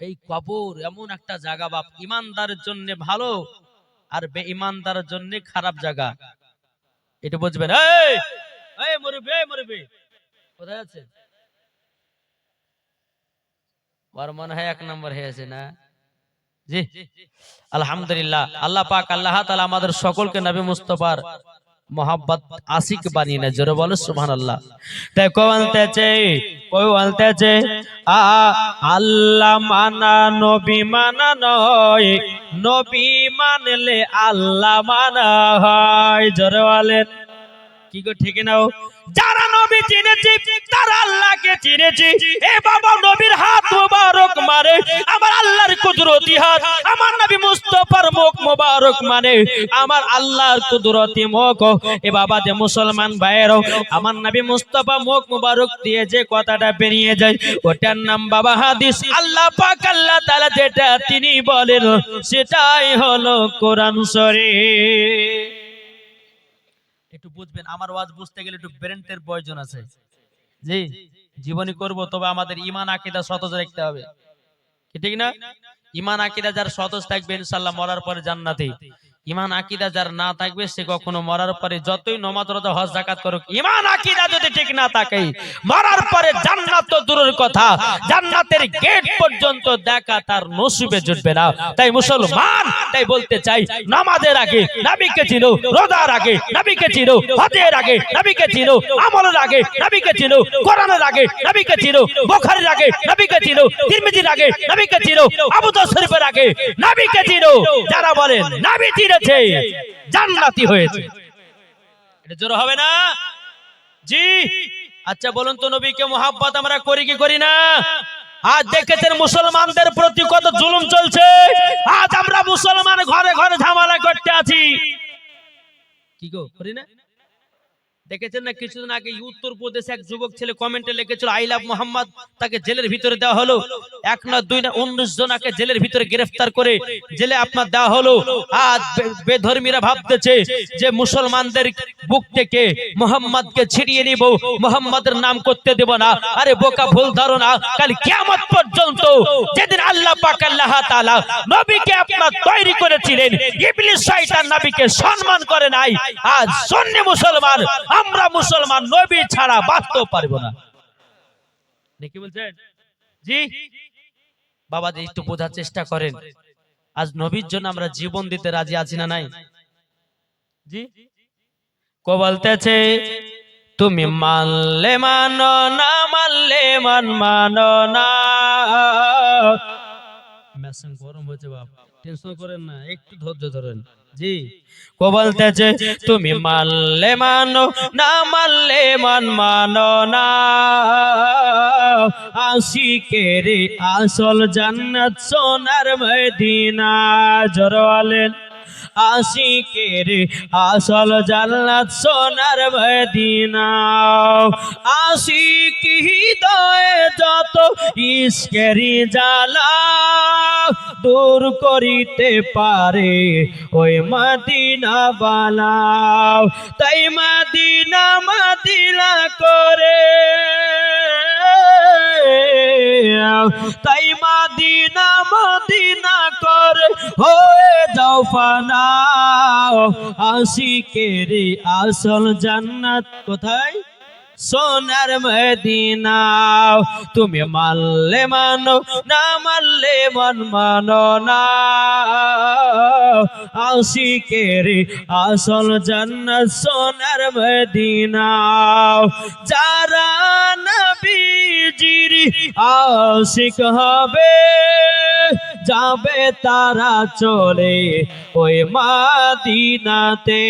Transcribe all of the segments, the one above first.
এই কবর এমন একটা জায়গা বাপ, ইমানদারের জন্য ভালো আর বেঈমানদারের জন্য খারাপ জায়গা। এটা বুঝবেন। এই এই মুরব্বি, এই মুরব্বি কোথায় আছে? ওর মনে হয় 1 নম্বর হয়েছে না? জি আলহামদুলিল্লাহ। আল্লাহ পাক আল্লাহ তাআলা আমাদের সকলকে নবী মুস্তাফার मोहब्बत आशिक बानी ने जरूर बोलो सुभान अल्लाह। देखो बोलते आ अल्लाह माना नबी माना नय, नबी मानले अल्लाह माना है। जरूर बोले কি গো ঠিক নাও? যারা নবী চিনেছি তারা আল্লাহকে চিনেছি। এ বাবা নবীর হাত মোবারক মানে আমার আল্লাহর কুদরতি হাত, আমার নবী মুস্তাফার মুখ মোবারক মানে আমার আল্লাহর কুদরতি মুখ। এ বাবা যে মুসলমান ভাইয়েরও আমার নবী মুস্তাফা মুখ মোবারক দিয়ে যে কথাটা বেরিয়ে যায় ওটার নাম বাবা হাদিস। আল্লাহ পাক আল্লাহ তাআলা যেটা তিনি বলেন সেটাই হলো কোরআন শরীফ। একটু বুঝবেন, আমার ওয়াজ বুঝতে গেলে একটু ব্রেনের প্রয়োজন আছে। জি জীবনী করব তবে আমাদের ঈমান আকীদা সতেজ রাখতে হবে, কি ঠিক না? ঈমান আকীদা যার সতেজ থাকবে ইনশাআল্লাহ মরার পরে জান্নাতি। ঈমান আকীদা যার না থাকবে সে কখনো মরার পরে যতই নামাজ রোজা হজ যাকাত করুক, ঈমান আকীদা যদি ঠিক না থাকে মরার পরে জান্নাত তো দূরের কথা, জান্নাতের গেট পর্যন্ত দেখা তার নসিবে জুটবে না। তাই মুসলমান, তাই বলতে চাই নামাজের আগে নবীকে চিনো, রোজার আগে নবীকে চিনো, হজের আগে নবীকে চিনো, আমলের আগে নবীকে চিনো, কোরআনের আগে নবীকে চিনো, বুখারীর আগে নবীকে চিনো, তিরমিজির আগে নবীকে চিনো, আবু দাউদ শরীফের আগে নবীকে চিনো। যারা বলেন নবী চিনেছে জান্নাতি হয়েছে, এটা জোর হবে না? জি আচ্ছা বলুন তো নবীকে মোহাব্বত আমরা করি কি করি না? আজ দেখেছেন মুসলমানদের প্রতি কত জুলুম চলছে। আজ আমরা মুসলমান ঘরে ঘরে ঝামেলা করতে আছি, কি গো করি না? দেখেছেন না কিছুদিন আগে উত্তরপ্রদেশে এক যুবক ছেলে কমেন্টে লিখেছিল আই লাভ মোহাম্মদ, তাকে জেলের ভিতরে দেওয়া হলো। 1 না 2 না 19 জনকে জেলের ভিতরে গ্রেফতার করে জেলে আপনার দেওয়া হলো। আজ বেধর্মীরা ভাবতেছে যে মুসলমানদের বুক থেকে মোহাম্মদকে ছিড়িয়ে নিব, মোহাম্মদের নাম করতে দেব না। আরে বোকা, ভুল ধারণা। কাল কিয়ামত পর্যন্ত যেদিন আল্লাহ পাক আল্লাহ তাআলা নবীকে আপনার তৈরি করেছিলেন, ইবলিস শয়তান নবীকে সম্মান করে নাই। আজ সুন্নি মুসলমান আমরা মুসলমান নবী ছাড়া বাঁচতে পারবো না, কি বলছেন? জি বাবা জি একটু বোঝার চেষ্টা করেন। আজ নবীর জন্য আমরা জীবন দিতে রাজি আছি না নাই? জি কো বলতেছে তুমি মানলে মানো না মানলে মানো না। মেশিন গরম হয়েছে বাপ, টেনশন করেন না, একটু ধৈর্য ধরেন। জি কো বলতেছে তুমি মানলে মানো না মানলে মানো না। আশিকের আসল জান্নাত সোনার মদিনা। জোরে বলেন আশিকের আসল জান্নাত সোনার মদিনা। আশিক হৃদয়ে যত ইশকের জ্বালা দূর করিতে পারে ওই মদিনা বানাও। তাই মদিনা মদিনা করে, তাই মদিনা মদিনা করে হয়ে যাও ফানা। আশিকের আসল জান্নাত কোথায়? সোনার মদিনা। তুমি মানলে মানো না মানলে মানো না। আশিকের আসল জান্নাত সোনার মদিনা। যারা নবীজির আশিক হবে যাবে তারা চলে ওই মদিনাতে।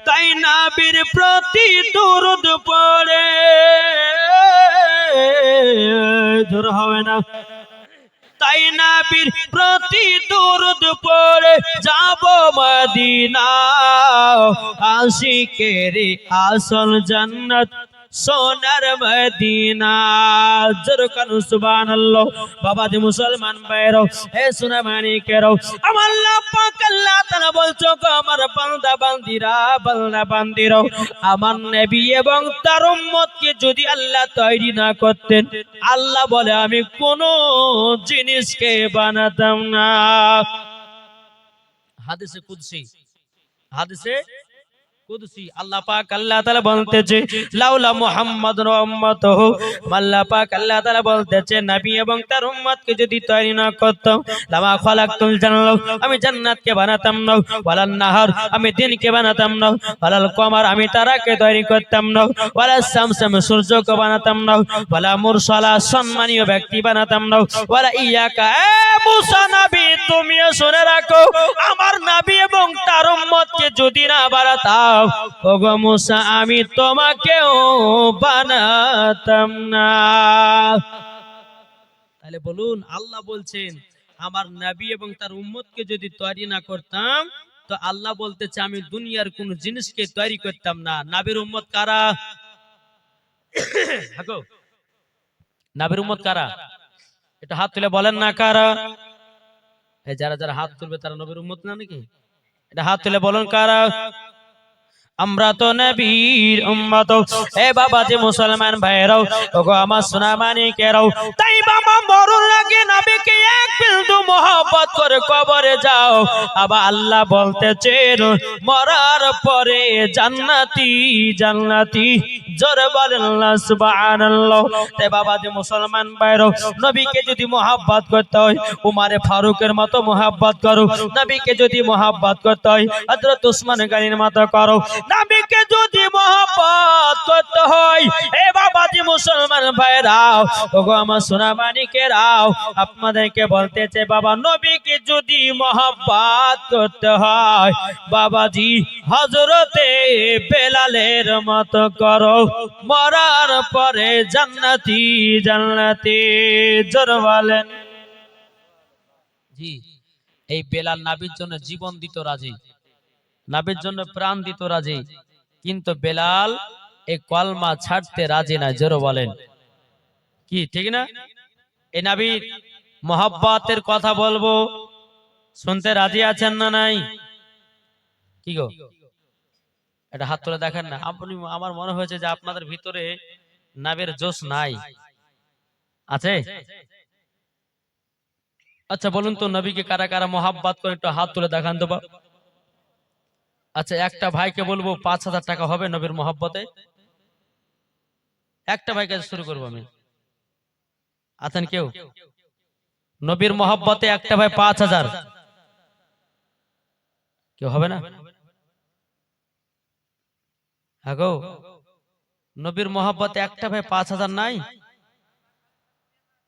তাই নবীর প্রতি দরুদ পড়ে, জোর হবে না? তাই নবীর প্রতি দরুদ পড়ে যাব মদিনা। আশিকের আসল জান্নাত সোনার মদিনা। জোরকানু সুবহানাল্লাহ। বাবাজি মুসলমান ভাইরাও, হে সোনা মানিকেরাও, আমার আল্লাহ পাক আল্লাহ তাআলা বলছো গো আমার বান্দা বান্দিরা, বান্দা বান্দিরাও, আমার নবী এবং তার উম্মতকে যদি আল্লাহ তৈরি না করতেন, আল্লাহ বলে আমি কোন জিনিসকে বানাতাম না। হাদিসে কুদসি, হাদিসে কুদসি আল্লাহ পাক আল্লাহ তাআলা বলতেছে লাউলা মুহাম্মাদুর ওয়া উম্মাতুহু, আল্লাহ পাক আল্লাহ তাআলা বলতেছে নবী এবং তার উম্মতকে যদি তৈরি না করতাম, লামা খালাকতুল জান্নাহ, আমি জান্নাতকে বানাতাম না, ওয়ালান নাহার, আমি দিনকে বানাতাম না, ওয়ালাল কমার, আমি তারাকে তৈরি করতাম না, ওয়ালাস শামস, আমি সূর্যকে বানাতাম না, ওয়ালা মুরসালা, সম্মানীয় ব্যক্তি বানাতাম না, ওয়ালা ইয়াকা, এ মুসা নবী তুমিও শুনে রাখো, আমার নবী এবং তার উম্মতকে যদি না বানাতাম, ওগো মুসা আমি তোমাকেও বানাতাম না। তাহলে বলুন, আল্লাহ বলছেন আমার নবী এবং তার উম্মতকে যদি তৈরি না করতাম, তো আল্লাহ বলতেছে আমি দুনিয়ার কোন জিনিসকে তৈরি করতাম না। নবীর উম্মত কারা? নবীর উম্মত কারা? এটা হাত তুলে বলেন না কারা? এই যারা যারা হাত তুলবে তারা নবীর উম্মত না নাকি? এটা হাত তুলে বলুন কারা? আমরা তো নবীর উম্মত। এ বাবাজি মুসলমান ভাইরাও, ওগো আমার সোনা মানিকেরাও, তাই বাবা মরুর আগে নবীকে এক বিন্দু মহব্বত করে কবরে যাও। আবার আল্লাহ বলতেছেন মরার পরে জান্নাতি জান্নাতি। জোরে বলেন আল্লাহ সুবহানাল্লাহ। তাই বাবাজি মুসলমান ভাইরাও, নবীকে যদি মহব্বত করতে হয় উমারে ফারুকের মতো মহব্বত করো। নবীকে যদি মহব্বত করতে হয় হযরত ওসমান গনির মতো করো। নবীকে যদি মহব্বত করতে হয়, এ বাবাজি মুসলমান ভাইরাও, ওগো আমার সোনা মানিকেরাও, আপনাদেরকে বলতেছে বাবা নবীকে যদি মহব্বত করতে হয় বাবাজি হযরতে বেলালের মতো করো। মরার পরে জান্নাতি জান্নাতি। জোরে বলেন। জি, এই বেলাল নবীর জন্য জীবন দিত রাজি, নবীর জন্য প্রাণ দিত রাজি, কিন্তু বেলাল এই কলমা ছাড়তে রাজি না। জোরে বলেন কি ঠিক না? এই নবীর মহব্বতের কথা বলবো, শুনতে রাজি আছেন না নাই? কি গো, এটা হাত তুলে দেখেন না। আপনি, আমার মনে হয়েছে যে আপনাদের ভিতরে নবীর জোশ নাই, আছে? আচ্ছা বলুন তো নবীকে কারা কারা মহব্বত করে একটু হাত তুলে দেখান তো। আচ্ছা একটা ভাইকে বলবো ৫,০০০ টাকা হবে নবীর মহব্বতে। একটা ভাইকে শুরু করবো আমি। আছেন কেউ? নবীর মহব্বতে একটা ভাই ৫,০০০। কেউ হবে না? হ্যাঁ গো, নবীর মহব্বতে একটা ভাই ৫,০০০ নাই?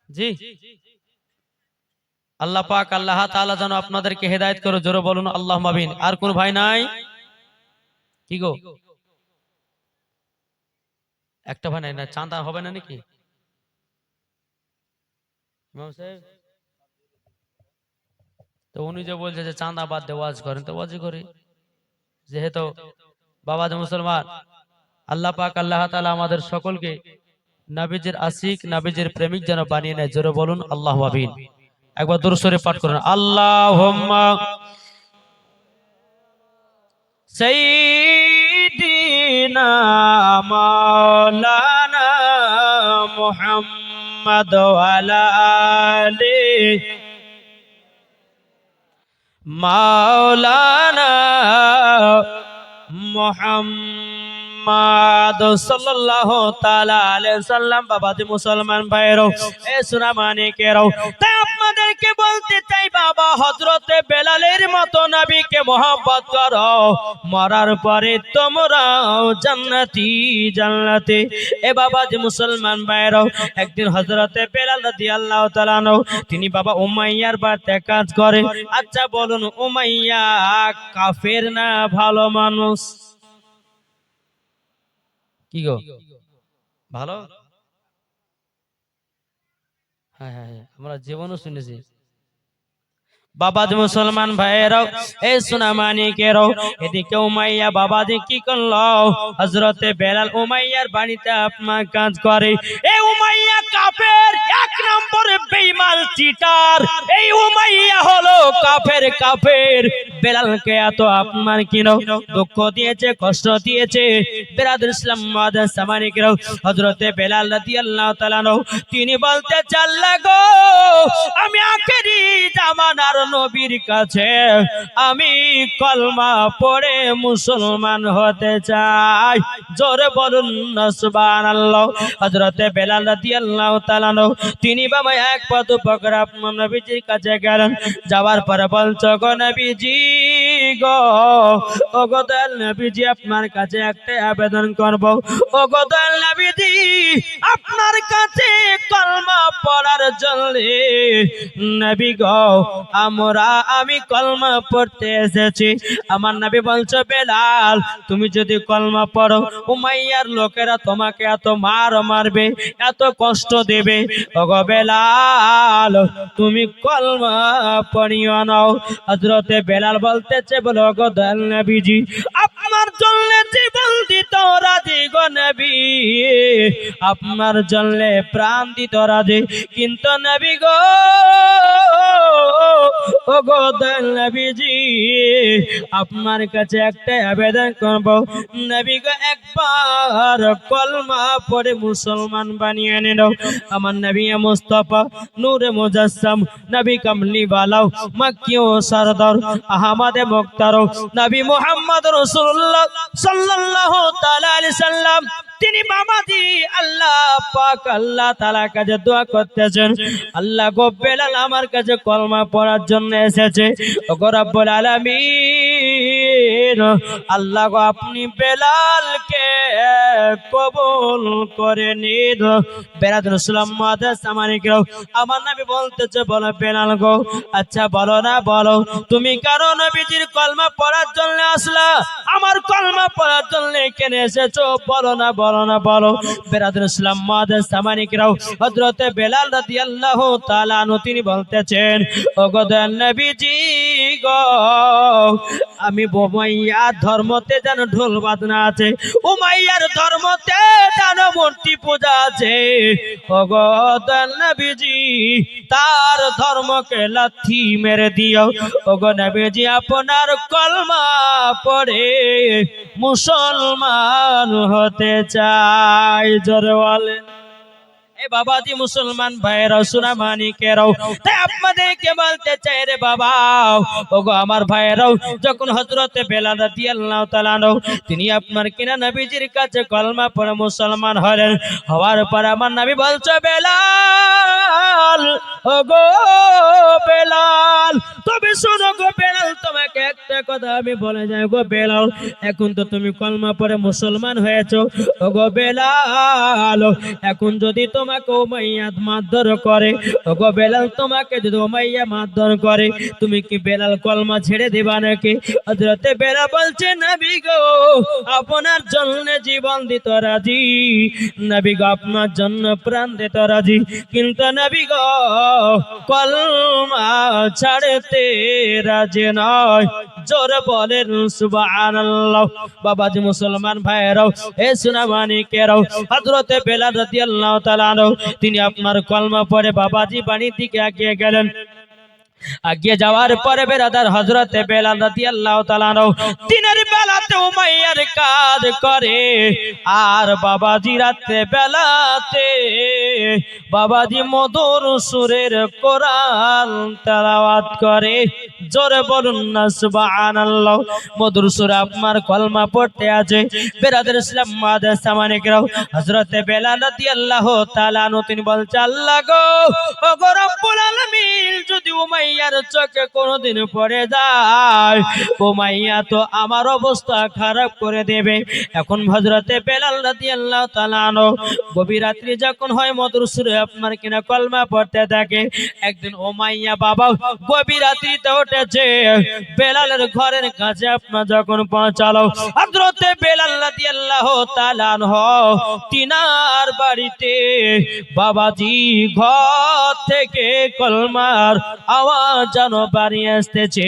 জি, আল্লাহ পাক আল্লাহ তাআলা যেন আপনাদেরকে হেদায়েত করে। জোরে বলুন আল্লাহুম্মা আমিন। আর কোন ভাই নাই? কি গো, একটা ভাই নাই না? চাঁদা হবে না নাকি ইমাম সাহেব? তো উনি যে বলছে যে চাঁদা বাদ দিয়ে ওয়াজ করেন, তো ওয়াজই করি। যেহেতু বাবা যে মুসলমান, আল্লাহ পাক আল্লাহ তাআলা আমাদের সকলকে নবীজির আশিক নবীজির প্রেমিক যেন বানিয়ে নেয়। জোরে বলুন আল্লাহুম্মা আমিন। একবার দরুদ শরীফ পাঠ করুন। আল্লাহুম্মা সাইয়্যিদিনা মাওলানা মুহাম্মদ ওয়া আলা আলিহি মাওলানা মুহাম্মদ সাল্লাল্লাহু তাআলা আলাইহি সাল্লাম। বাবাজি মুসলমান ভাইরাও, এ সোনা মানিকেরাও, তাই আপনাদেরকে বলতে চাই বাবা হযরতে বেলালের মতো নবীকে মহব্বত করো, মরার পরে তোমরাও জান্নাতি জান্নাতি। এ বাবাজি মুসলমান ভাইরাও, একদিন হযরতে বেলাল রাদিয়াল্লাহু তাআলা আনহু তিনি বাবা উমাইয়ার বাড়িতে কাজ করে। আচ্ছা বলুন উমাইয়া কাফের না ভালো মানুষ? কি গো, ভালো? হ্যাঁ হ্যাঁ, আমরা জীবনও শুনেছি। বাবাজি মুসলমান ভাইয়েরাও, এই সোনামানিকেরাও, এদিকে উমাইয়া বাবাজি কি করলো, হযরতে বেলাল উমাইয়ার বাড়িতে আপনার কাজ করে। এই উমাইয়া কাফের, এক নম্বরে বেঈমান চিটার। এই উমাইয়া হলো কাফের। বেলালকে এত আপনার কিনো দুঃখ দিয়েছে, কষ্ট দিয়েছে। বিরাদর ইসলাম মুআদ্দাস সামানিকেরাও, হযরতে বেলাল রাদিয়াল্লাহু তাআলা তিনি বলতে চাল্লা গো, আমি আখেরি জামানার নবীর কাছে আমি কলমা পড়ে মুসলমান হতে চাই। জোরে বলুন না সুবহানাল্লাহ। হযরতে বেলাল রাদিয়াল্লাহু তাআলা তিনি বাবা এক পা দু পা করে আপনার নবীজির কাছে গেলেন। যাওয়ার পরে বলছো গো নবীজি গো, ও গো দয়াল নবীজি, আপনার কাছে একটা আবেদন করব। ও গো দয়াল নবীজি, আপনার কাছে কলমা পড়ার জন্য নবী গো, আমি কলমা পড়তে এসেছি। আমার নবী বলছো বেলাল, তুমি যদি কলমা পড়ো উমাইয়ার লোকেরা তোমাকে এত মারবে, এত কষ্ট দেবে। ওগো বেলাল, তুমি কলমা পড়িও নাও। হযরতে বেলাল বলতেছে, বলো গো দয়াল নবীজি, আপনার জন্য জীবন দিতে রাজি গো নবী, আপনার জন্য প্রাণ দিতে রাজি। কিন্তু নবী গো, ও গো দয়াল নবীজি, আপনার কাছে একটা আবেদন করব। নবী গো, একবার কলমা পড়ে মুসলমান বানিয়ে নিন। আমার নবী মুস্তাফা নূরে মুজাসসাম, নবী কামলি ওয়ালাও, মক্কি ও সরদার, আহমদ মুখতার, নবী মুহাম্মদ রাসূলুল্লাহ সাল্লাল্লাহু তাআলা আলাইহি সাল্লাম, তিনি বাবাজি আল্লাহ পাক আল্লাহ তাআলার কাছে দোয়া করতেছেন, আল্লাহ গো বেলাল আমার কাছে কলমা পড়ার জন্য এসেছে। ওগো রব্বুল আলামিন, আল্লাহ গো আপনি বেলালকে কবুল করে নিন। বেরাদুল ইসলাম মুআদ্দাস সামানিকরাও, আমার নবী বলতেছে, বলো বেলাল গো, আচ্ছা বলো না, বলো তুমি কারো নবীজির কলমা পড়ার জন্য আসলা, আমার কলমা পড়ার জন্য কেন এসেছো, বলো না, বলো না, বলো। বেরাদুল ইসলাম মুআদ্দাস সামানিকরাও, হযরতে বেলাল রাদিয়াল্লাহু তাআলা আনহু তিনি বলতেছেন, ওগো দয়াল নবীজি গো, আমি উমাইয়া ধর্মতে যেন ঢোল বাজনা আছে, উমাইয়ার ধর্মতে যেন মূর্তি পূজা আছে। ওগো দয়াল নবীজি, তার ধর্মকে লাথি মেরে দিও। ওগো নবীজি, আপনার কলমা পড়ে মুসলমান হতে চাই। জোরে বলেন। বাবাজি মুসলমান ভাইয়েরাও, সোনামানিকেরাও, তাই আপনাদেরকে বলতে চাই রে বাবা, ওগো আমার ভাইয়েরাও, যখন হযরতে বেলাল রাদিয়াল্লাহু তাআলা তিনি আপনার কিনা নবীজির কাছে কলমা পড়ে মুসলমান হলেন, হওয়ার পর আমার নবী বলছে, বেলাল, ওগো বেলাল, তবে শোনো গো বেলাল, তোমাকে একটা কথা আমি বলে যাই গো বেলাল, এখন তো তুমি কলমা পড়ে মুসলমান হয়েছো। ওগো বেলাল, এখন যদি তোমাকে উমাইয়া মারধর করে, ওগো বেলাল, তোমাকে যদি উমাইয়া মারধর করে, তুমি কি বেলাল কলমা ছেড়ে দেবা নাকি? হযরতে বেলাল বলছে, নবী গো, আপনার জন্য জীবন দিতে রাজি, নবী গো, আপনার জন্য প্রাণ দিতে রাজি, কিন্তু নবী গো, কলমা ছাড়তে রাজি নয়। জোরে বলেন সুবহানাল্লাহ। বাবাজি মুসলমান ভাইয়েরাও, এ সোনামানিকেরাও, হযরতে বেলাল রাদিয়াল্লাহু তাআলা তিনি আপনার কলমা পড়ে বাবাজি বাড়ির দিকে এগিয়ে গেলেন। আগিয়ে যাওয়ার পরে বেরাদার হযরতে বেলাল রাদিয়াল্লাহু তাআলা দিনের বেলাতে উমাইয়ার কাজ করে, আর বাবাজি রাতে বেলাতে বাবাজি মধুর সুরের কোরআন তেলাওয়াত করে। জোরে বলুন না সুবহানাল্লাহ। মধুর সুরে আপনার কলমা পড়তে আছে। বেরাদার ইসলাম মুআদ্দাস সামানিকরাও, হযরতে বেলাল রাদিয়াল্লাহু তাআলা তিনি বলছে, আল্লাহ গো, ও গো রব্বুল আলামিন, যদি উমাইয়ার চোখে কোনদিন পড়ে যায়, উমাইয়া তো আমার অবস্থা খারাপ করে দেবে। এখন হযরতে বেলাল রাদিয়াল্লাহু তাআলা গভীর রাত্রি যখন হয়, মধুর সুরে আপনার কিনা কলমা পড়তে থাকে। একদিন উমাইয়া বাবা গভীর রাত্রিতে উঠেছে, বেলালের ঘরের কাছে আপনার যখন পৌঁছালো, হযরতে বেলাল রাদিয়াল্লাহু তাআলা তিনার বাড়িতে বাবাজি ঘর থেকে কলমার আওয়াজ যেন বাড়িয়ে আসতেছে।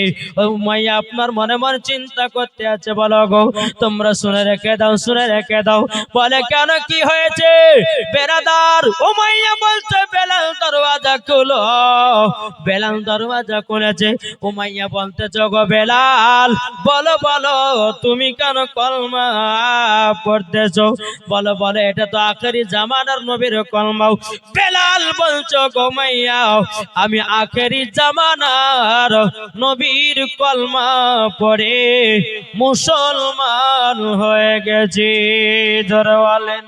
উমাইয়া আপনার মনে মনে চিন্তা করতে আছে, বলো গো তোমরা শুনে রেখে দাও, শুনে রেখে দাও। বলে কেন, কি হয়েছে? বেরাদার উমাইয়া বলছে, বেলাল দরওয়াজা খুলো। বেলাল দরওয়াজা খুলেছে। উমাইয়া বলতে, গো বেলাল বলো বলো তুমি কেন কলমা পড়তেছো? বলো বলো এটা তো আখেরি জামানার নবীর কলমা। বেলাল বলছো, গো উমাইয়া আমি আখেরি জামানার নবীর কলমা পড়ে মুসলমান হয়ে গেছি। জোরে বলেন।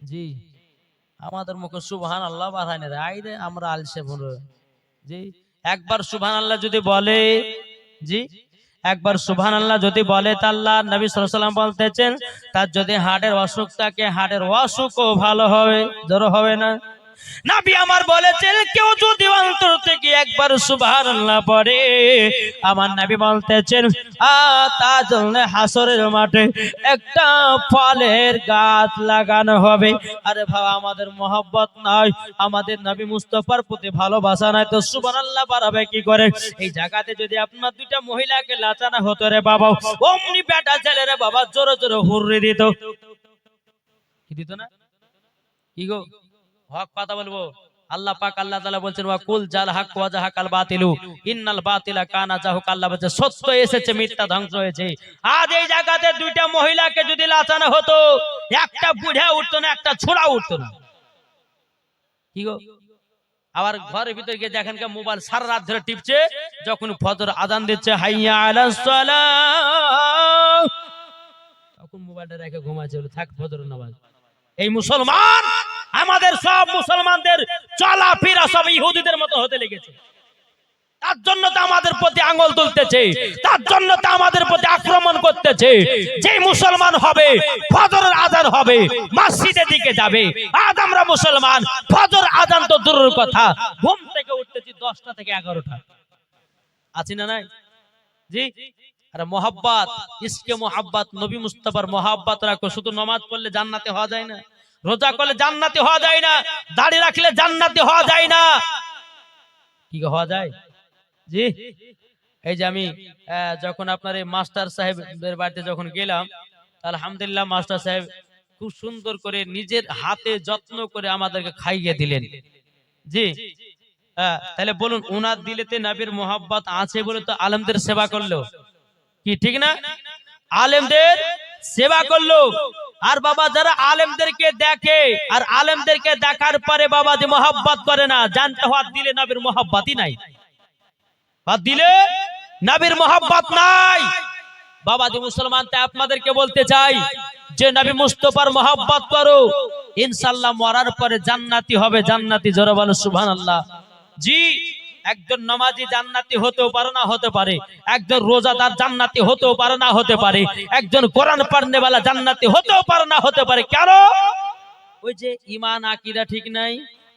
জি আমাদের মুখে সুবহানাল্লাহ বাড়ায় না রে, আমরা আলসে বলে। জি একবার সুবহানাল্লাহ যদি বলে, জি একবার সুবহানাল্লাহ যদি বলে, তা আল্লাহ নবী সাল্লাল্লাহু আলাইহি ওয়াসাল্লাম বলতেছেন তার যদি হার্টের অসুখ থাকে, হার্টের অসুখও ভালো হবে। জোরে হবে না? নবী আমার বলেছেন, কেউ যদি অন্তর থেকে একবার সুবহানাল্লাহ পড়ে, আমার নবী বলতেছেন তার জন্য হাসরের মাঠে একটা ফলের গাছ লাগানো হবে। আরে ভাই আমাদের মহব্বত নাই, আমাদের নবী মুস্তাফার প্রতি ভালোবাসা নাই, তো সুবহানাল্লাহ বাড়াবে কি করে? এই জায়গাতে যদি আপনার দুইটা মহিলাকে লাচানা হতো রে বাবা, অমনি বেটা ছেলে রে বাবা জোরে জোরে হুররি দিত। কি দিত না? কি গো হক কথা বলবো। আল্লাহ পাক আল্লাহ তাআলা বলছেন, ওয়া কুল জাল হক ওয়া জাহাকাল বাতিলু ইন্নাল বাতিলা কানা জাহুক। আল্লাহ বলছে সত্য এসেছে, মিথ্যা ধ্বংস হয়েছে। আজ এই জায়গাতে দুইটা মহিলাকে যদি লাচানো হতো, একটা বুড়া উঠতো না, একটা ছোড়া উঠতো না। কি গো আবার ঘরের ভিতরে গিয়ে দেখেন কে মোবাইল সারা রাত ধরে টিপছে, যখন ফজর আজান দিচ্ছে হাইয়া আলাস সালাহ, তখন মোবাইলটা রেখে ঘুমাচ্ছে, থাক ফজরের নামাজ। এই মুসলমান, আমাদের সব মুসলমানদের চলাফেরা সব ইহুদিদের মতো হতে লেগেছে। তার জন্য তো আমাদের প্রতি আঙ্গুল তুলতেছে, তার জন্য তো আমাদের প্রতি আক্রমণ করতেছে। যে মুসলমান হবে, ফজরের আজান হবে, মসজিদের দিকে যাবে। আজ আমরা মুসলমান, ফজর আজান তো দূরের কথা, ঘুম থেকে উঠতেছি 10টা থেকে 11টা। আছি না নাই? জি আরে মোহাব্বত, ইসকে মোহাব্বত, নবী মুস্তাফার মোহাব্বত রাখো। শুধু নামাজ পড়লে জান্নাতে হওয়া যায় না, রোজা করলে জান্নাতি হওয়া যায় না, দাড়ি রাখলে জান্নাতি হওয়া যায় না। কি হওয়া যায়? জি এই যে আমি যখন আপনার এই মাস্টার সাহেবের বাড়িতে যখন গেলাম, আলহামদুলিল্লাহ মাস্টার সাহেব খুব সুন্দর করে নিজের হাতে যত্ন করে আমাদেরকে খাইয়ে দিলেন। জি তাহলে বলুন, উনার দিলেতে নবীর মোহাব্বত আছে বলে তো আলেমদের সেবা করলো, কি ঠিক না? আলেমদের সেবা করলো। আর বাবা যারা আলেমদেরকে দেখে আর আলেমদেরকে দেখার পরে বাবা যে মোহাব্বত করে না, জানতে হাত দিলে নবীর মোহাব্বতই নাই, হাত দিলে নবীর মোহাব্বত নাই। বাবা যে মুসলমান, তাই আপনাদেরকে বলতে চাই যে নবী মুস্তাফার মোহাব্বত করো, ইনশাআল্লাহ মরার পরে জান্নাতি হবে, জান্নাতি। জোরে বলো সুবহানাল্লাহ। জি একজন নামাজি জান্নাতি হতেও পারে, না হতে পারে। একজন রোজাদার জান্নাতি হতেও পারে, না হতে পারে। একজন কোরআন পড়নেওয়ালা জান্নাতি হতেও পারে, না হতে পারে। কেন? ওই যে ঈমান আকীদা ঠিক নাই,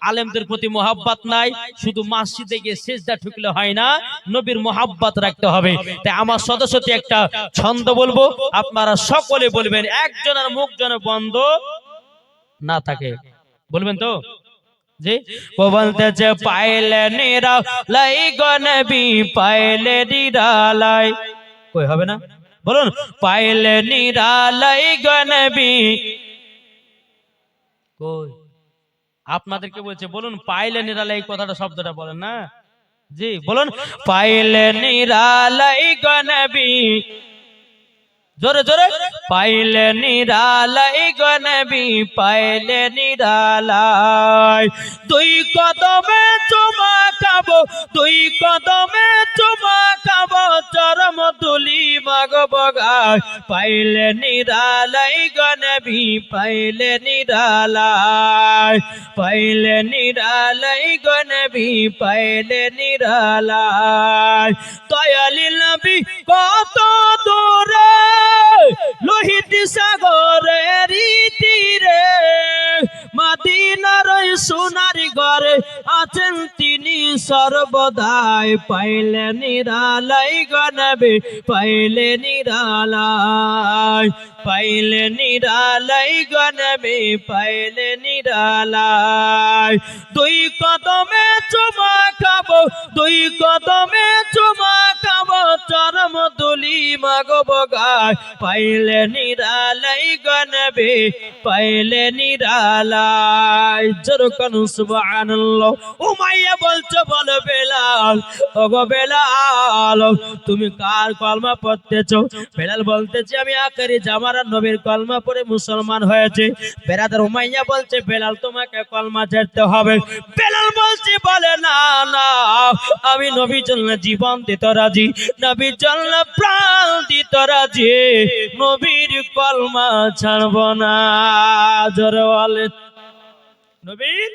আলেমদের প্রতি মোহাব্বত নাই, শুধু মসজিদে গিয়ে সিজদা ঠুকলে হয় না, নবীর মোহাব্বত রাখতে হবে। তাই আমার সদস্যতে একটা ছন্দ বলবো, আপনারা সকলে বলবেন, একজনের মুখ যেন বন্ধ না থাকে। বলবেন তো? জি ও বলতেছে, পাইলে নিরালাই গো নবী, পাইলে নিরালাই। কই হবে না? বলুন, পাইলে নিরালাই গো নবী। কই আপনাদেরকে বলছে, বলুন পাইলে নিরালাই, কথাটা শব্দটা বলেন না। জি বলুন, পাইলে নিরালাই গো নবী। জোরে জোরে, পাইলে নিরালাই গো নবী, পাইলে নিরালাই। দুই কদমে চুমা খাবো, দুই কদমে চুমা খাবো, চরম তুলি মাগব গায়। পাইলে নিরালাই গো নবী, পাইলে নিরালাই, পাইলে নিরালাই গো নবী, পাইলে নিরালাই। দয়ালি নবী কত দূরে, লোহিত সাগরের তীরে, মদিনার সোনার ঘরে আছেন তিনি সর্বদাই। পাইলে নিরালাই গো নবী, পাইলে নিরালাই, পাইলে নিরালাই গো নবী, পাইলে নিরালাই। দুই কদমে চুমা খাবো, গায় পাইলে নিরালাই গো নবী পাইলে নিরালাই জোরকান সুবহানাল্লাহ উমাইয়া বলছো বলো বেলাল ওগো বেলাল তুমি কার কলমা পড়তেছো বেলাল বলতেছে আমি আখেরি জামানার নবীর কলমা পড়ে মুসলমান হয়েছে বেরাদার উমাইয়া বলছে বেলাল তোমাকে কলমা ছাড়তে হবে বেলাল বলছে বলে না না আমি নবীর জন্য জীবন দিতে রাজি নবীর জন্য প্রাণ দিতে রাজি নবীর কলমা ছাড়বো না জোরে বলেন নবীর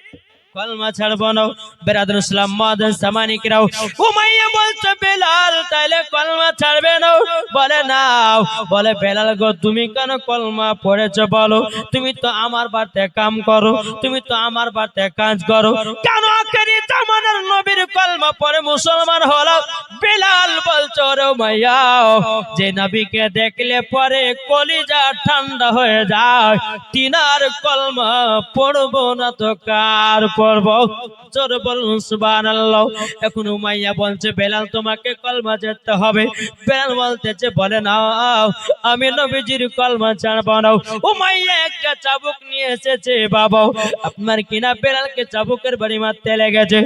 কলমা ছাড়বো না বেরাদার ইসলাম মাদান সামানিকরাও উমাইয়া বলছে বেলাল তাইলে কলমা ছাড়বে না বলে না বলে বেলাল গো তুমি কেন কলমা পড়েছো বলো তুমি তো আমার বাড়িতে কাম করো তুমি তো আমার বাড়িতে কাজ করো কেন আখেরি জামানার নবীর কলমা পড়ে মুসলমান হলো বেলাল বলছো রে উমাইয়া যে নবীকে দেখলে পরে কলিজা ঠান্ডা হয়ে যায় তিনার কলমা পড়বো না তো কার পড়বো জোরে বলুন সুবহানাল্লাহ এখন উমাইয়া বলছে বেলাল তোমাকে কলমা ছাড়তে হবে বেলাল বলতেছে বলে না আমি নবীজির কলমা ছাড়বো না উমাইয়া একটা চাবুক নিয়ে এসেছে বাবা আপনার কিনা বেলালকে চাবুকের বাড়ি মারতে লেগেছে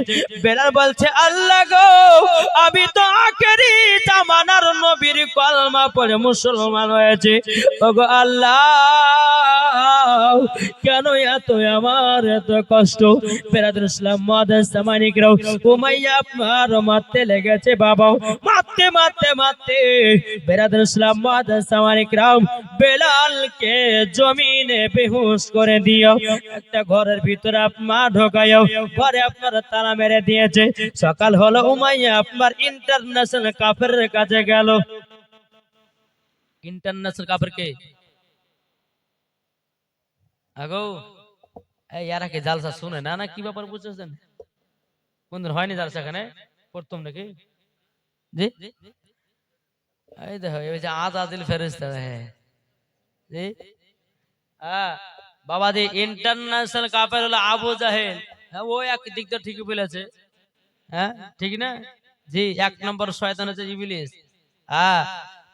বেলাল বলছে আল্লাহ গো আমি তো আখেরি জামানার নবীর কলমা পড়ে মুসলমান হয়েছে ওগো আল্লাহ কেন এত আমার এত কষ্ট বেরাদার ইসলাম মাদান সামানিকরাও উমাইয়া আপনার মারতে লেগেছে বাবা মারতে মারতে মারতে বেরাদার ইসলাম মাদান সামানিকরাও বেলালকে জমিনে বেহুশ করে দিও একটা ঘরের ভিতরে আপনার ঢোকায়ও ঘরে আপনার তালা মেরে দিয়েছে সকাল হলো উমাইয়া আপনার ইন্টারন্যাশনাল কাফেরের কাছে গেল ইন্টারন্যাশনাল কাফের কে আগো এই यारा के জালসা শুনে না না কি ব্যাপার বুঝছেন কোনদিন হয়নি জালসা এখানে করতাম নাকি জি এই দেখো এই যে আজাদিল ফেরেশতা হ্যাঁ জি বাবা জি ইন্টারন্যাশনাল কাফের হলো আবু জাহেল হ্যাঁ ও এক দিক তো ঠিকই বলেছে হ্যাঁ ঠিক না জি এক নম্বর শয়তান হচ্ছে ইবলিস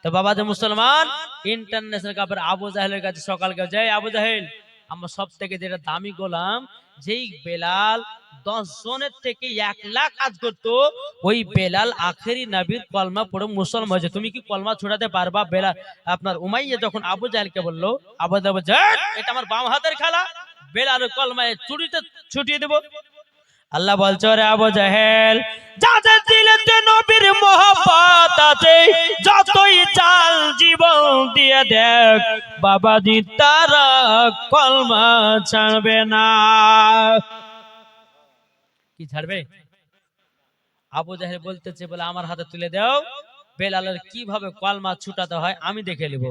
তো বাবা যে মুসলমান ইন্টারন্যাশনাল কাফের আবু জাহেলের কাছে সকালকে যায় আবু জাহেল আমরা সব থেকে যেটা দামি গোলাম যেই বেলাল 10 জনের থেকে 1 লাখ কাজ করতো ওই বেলাল আখেরি নবীর কলমা পড়ে মুসলমান হয়েছে তুমি কি কলমা ছড়াতে পারবা বেলাল আপনার উমাইয়া যখন আবু জাহেলকে বলল আবু জাহেল বলছে এটা আমার বাম হাতের খেলা বেলাল কলমায় ছুটিয়ে দেব আল্লাহ বলছে রে আবু জাহেল যাদের দিলেতে নবীর মোহাব্বত আছে যতই চাল জীবন দিয়ে দেখ বাবাজি তারা কলমা ছাড়বে না কি ছাড়বে আবু জাহেল বলতেছে বলে আমার হাতে তুলে দাও বেলালের কিভাবে কলমা ছুটাতে হয় আমি দেখে নেব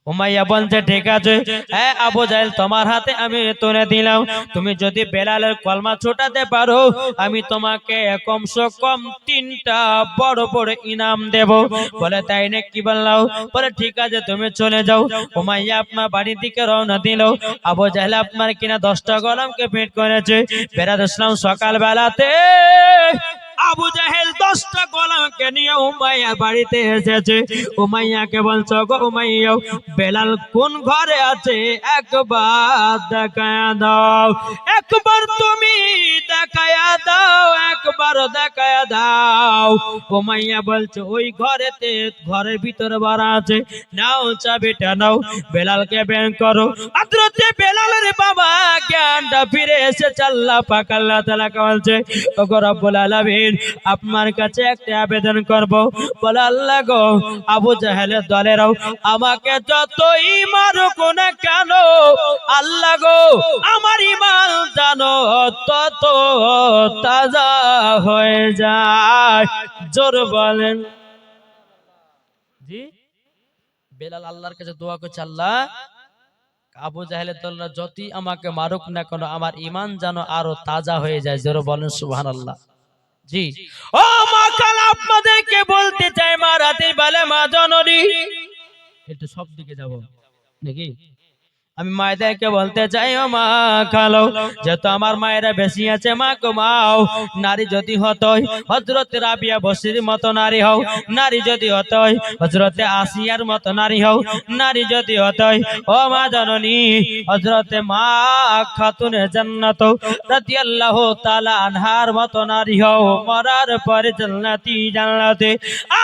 উমাইয়া বলছে ঠিক আছে হ্যাঁ আবু জাহেল তোমার হাতে আমি তুলে দিলাম তুমি যদি বেলালের কলমা ছুটাতে পারো আমি তোমাকে কমসে কম 3টা বড় বড় ইনাম দেব বলে তাই না কি বললাম বলে ঠিক আছে তুমি চলে যাও উমাইয়া আপনার বাড়ির দিকে রওনা দিল আবু জাহেল আপনার কিনা 10টা গোলামকে পেট করেছে বেরাদার ইসলাম সকাল বেলাতে আবু জাহেল 10টা গোলামকে নিয়ে উমাইয়া বাড়িতে এসেছে উমাইয়াকে বলছো গো উমাইয়া বেলাল কোন ঘরে আছে একবার দেখায়া দাও একবার তুমি দেখায়া দাও একবার দেখায়া দাও উমাইয়া বলছে ওই ঘরেতে ঘরের ভিতরে ভরা আছে নাও চাবিটা নাও বেলালকে বের করো হযরতে বেলালের বাবা জ্ঞানটা ফিরে এসেছে আল্লাহ পাক আল্লাহ তাআলা বলছে ওগো রব্বুল আলামিন আপনার কাছে একটা আবেদন করব বলে আল্লাহ গো আবু জাহেলের দলেরাও আমাকে যতই মারুক না কেন আল্লাহ গো আমার ঈমান জানো তত তাজা হয়ে যায় জোর বলেন জি বেলাল আল্লাহর কাছে দোয়া করছে আল্লাহ আবু জাহেলের দলরা যতই আমাকে মারুক না কেন আমার ঈমান জানো আরো তাজা হয়ে যায় জোর বলেন সুবহানাল্লাহ জি ও মা কাল আপনাদেরকে বলতে চাই মা রাতে বেলা মা জননী একটু সব দিকে যাব নাকি আমি মায়েদেরকে বলতে চাই, ও মা খালো, যেহেতু আমার মায়েরা বেশি আছে, মা ঘুমাও। নারী যদি হতই হযরত রাবিয়া বসরির মতো নারী হও, নারী যদি হতই হযরত আসিয়ার মতো নারী হও, নারী যদি হতই ও মা জননী হযরত মা খাতুনে জান্নাত রাদিয়াল্লাহু তাআলা আনহার মতো নারী হও, মরার পরে জান্নাতে।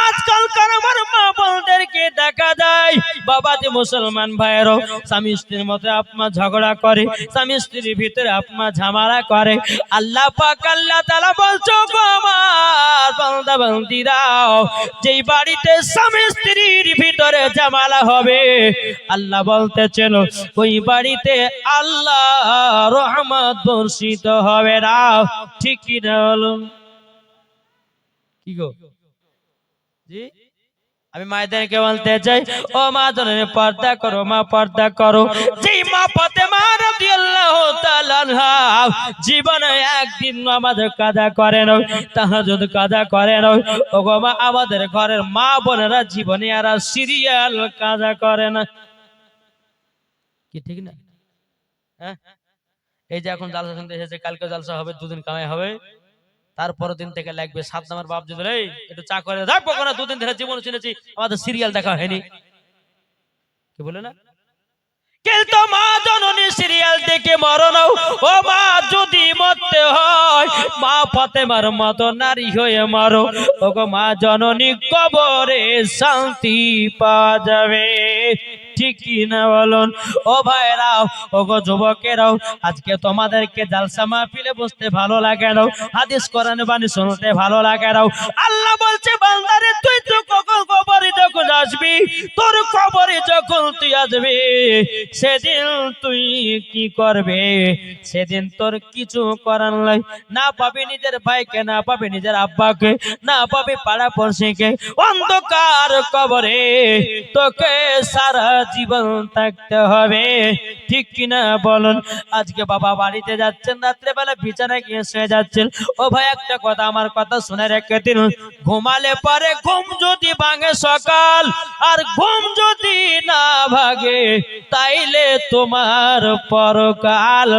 আজকালকার আমার মা বোনদেরকে দেখা যায়, বাবাজি মুসলমান ভাইয়েরও স্বামী স্ত্রীর মধ্যে আপনার ঝগড়া করে, স্বামী স্ত্রীর ভিতরে আপনার ঝামেলা করে। আল্লাহ পাক আল্লাহ তাআলা বলছো গো আমার বান্দা বান্দীরাও, যেই বাড়িতে স্বামী স্ত্রীর ভিতরে ঝামেলা হবে, আল্লাহ বলতেছেন ওই বাড়িতে আল্লাহ রহমত বর্ষিত হবে না। ঠিক কি না বলুন? কি গো জি, আমি মায়েদেরকে বলতে চাই, ও মা জননী পর্দা করো, মা পর্দা করো। যেই মা ফাতেমা রাদিয়াল্লাহু তাআলা আনহা জীবনে একদিন নামাজ কাজা করেন, তাহাজ্জুদ কাজা করেন। ও গো মা, আমাদের ঘরের মা বোনেরা জীবনে আর সিরিয়াল কাজা করে না, কি ঠিক না? হ্যাঁ, এই যে এখন জালসা শুনতে এসেছে, কালকে জালসা হবে, দুদিন কামাই হবে, তারপর দিন থেকে লাগবে সাত নাম্বার বাপ যদি একটু চা করে দেখবো না, দুদিন ধরে জীবন শুনেছি আমাদের সিরিয়াল দেখা হয়নি, কি বলে না? কিন্তু মা জননী সিরিয়াল দেখে মরণ, ও মা যদি মরতে হয় মা ফাতেমার মতো নারী হয়ে মরো। ও গো মা জননী, কবরে শান্তি পাওয়া যাবে। ঠিক কি না বলুন? ও ভাইরাও, ও গো যুবকেরাও, আজকে তোমাদেরকে জালসা মাহফিলে বসতে ভালো লাগে না, হাদিস কোরআন বাণী শুনতে ভালো লাগে না। আল্লাহ বলছে বান্দারে, তুই তো কবরে যখন আসবি, তোর কবরে যখন তুই আসবি, সেদিন তুই কি করবে? সেদিন তোর কিছু করার নাই, না পাবি নিজের ভাইকে, না পাবি নিজের আব্বাকে, না পাবি পাড়া পড়শিকে। অন্ধকার কবরে তোকে সারা জীবন থাকতে হবে। ঠিক কিনা বলুন? আজকে বাবা বাড়িতে যাচ্ছেন, রাত্রেবেলা বিছানায় গিয়ে শুয়ে যাচ্ছেন, ও ভাই একটা কথা, আমার কথা শুনে রেখে দিন, ঘুমালে পরে ঘুম যদি ভাঙে সকাল, আর ঘুম যদি না ভাগে, তাইলে তোমার পরকাল।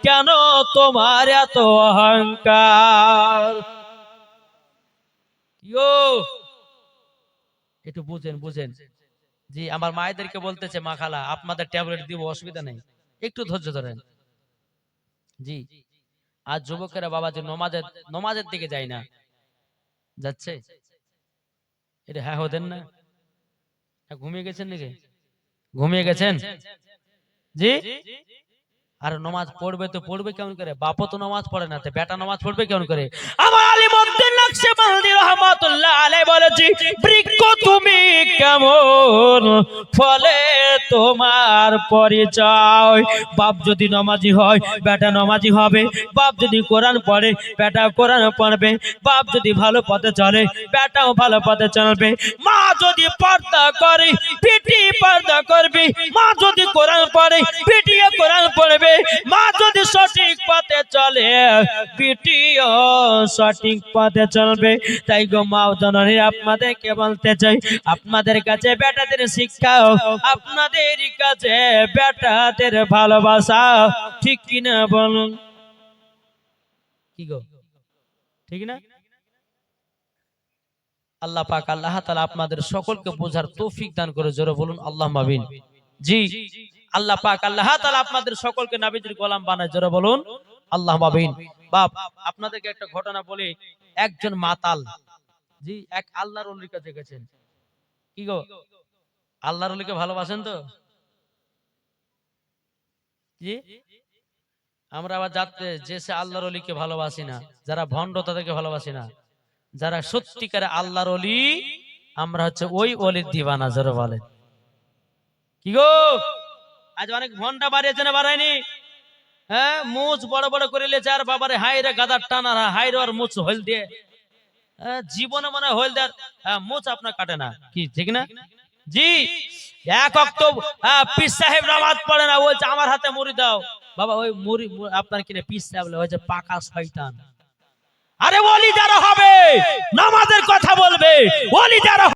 কেন তোমার এত অহংকার? একটু বুঝেন বুঝেন। জি, আমার মায়েদেরকে বলতেছে, মা খালা আপনাদের ট্যাবলেট দিব, অসুবিধা নেই, একটু ধৈর্য ধরেন। জি, আজ যুবকেরা বাবা যে নমাজের দিকে যায় না, যাচ্ছে, এটা হ্যাঁ হতেন না? ঘুমিয়ে গেছেন নাকি? ঘুমিয়ে গেছেন? জি, আর নমাজ পড়বে তো পড়বে কেমন করে? বাপও তো নমাজ পড়ে না, বেটা নমাজ পড়বে কেমন করে? আমার আলিমউদ্দিন নকশবন্দি রাহমাতুল্লাহ আলাইহি বলেছি, বৃক্ষ তুমি কেমন, ফলে তোমার পরিচয়। বাপ যদি নমাজি হয়, বেটা নমাজি হবে। বাপ যদি কোরআন পড়ে, বেটা কোরআন পড়বে। বাপ যদি ভালো পথে চলে, বেটাও ভালো পথে চলবে। মা যদি পর্দা করে, পিটি পর্দা করবে। মা যদি কোরআন পড়ে, পিটিও কোরআন পড়বে। মা যদি সঠিক পথে চলে, পিটিও সঠিক পথে চলবে। তাই গো মা জননী, আপনাদেরকে বলতে চাই, আপনাদের কাছে বেটাদের শিক্ষা, আপনাদের কাছে বেটাদের ভালোবাসা। ঠিক কিনা বলুন? কি গো ঠিক না? আল্লাহ পাক আল্লাহ তাআলা আপনাদের সকলকে বোঝার তৌফিক দান করে, জোরে বলুন আল্লাহুম্মা আমিন। জি, আল্লাহ পাক আল্লাহ তাআলা আপনাদের সকলকে নবীজির গোলাম বানায়, জোরে বলুন আল্লাহুম্মা আমিন। বাপ, আপনাদেরকে একটা ঘটনা বলি। একজন মাতাল, জি, এক আল্লাহর ওলির কাছে গেছেন। কি গো, আল্লাহর ওলিকে ভালোবাসেন তো? জি, আমরা আবার যাতে যে সে আল্লাহর ওলিকে ভালোবাসি না, যারা ভণ্ড তাদেরকে ভালোবাসি না, যারা সত্যিকারে আল্লাহর ওলি, আমরা হচ্ছে ওই ওলির দিওয়ানা, জোরে বলেন। কি গো, আজ অনেক ভন্ডা বাড়িয়েছে না বাড়ায়নি? হ্যাঁ, মুছ বড় বড় করে লেছে, আর বাবারে হাইরে গাদার টানা, হাইরে আর মুছ হইল দিয়ে, জীবনে মনে হইল দেয়ার মুছ আপনার কাটে না, কি ঠিক না? জি, এক ওয়াক্ত পীর সাহেব নামাজ পড়ে না, বলছে আমার হাতে মুড়ি দাও। বাবা, ওই মুড়ি আপনার কিনে পীর সাহেব হয়েছে পাকা শয়তান। আরে ওলি যারা হবে নামাজের কথা বলবে, ওলি যারা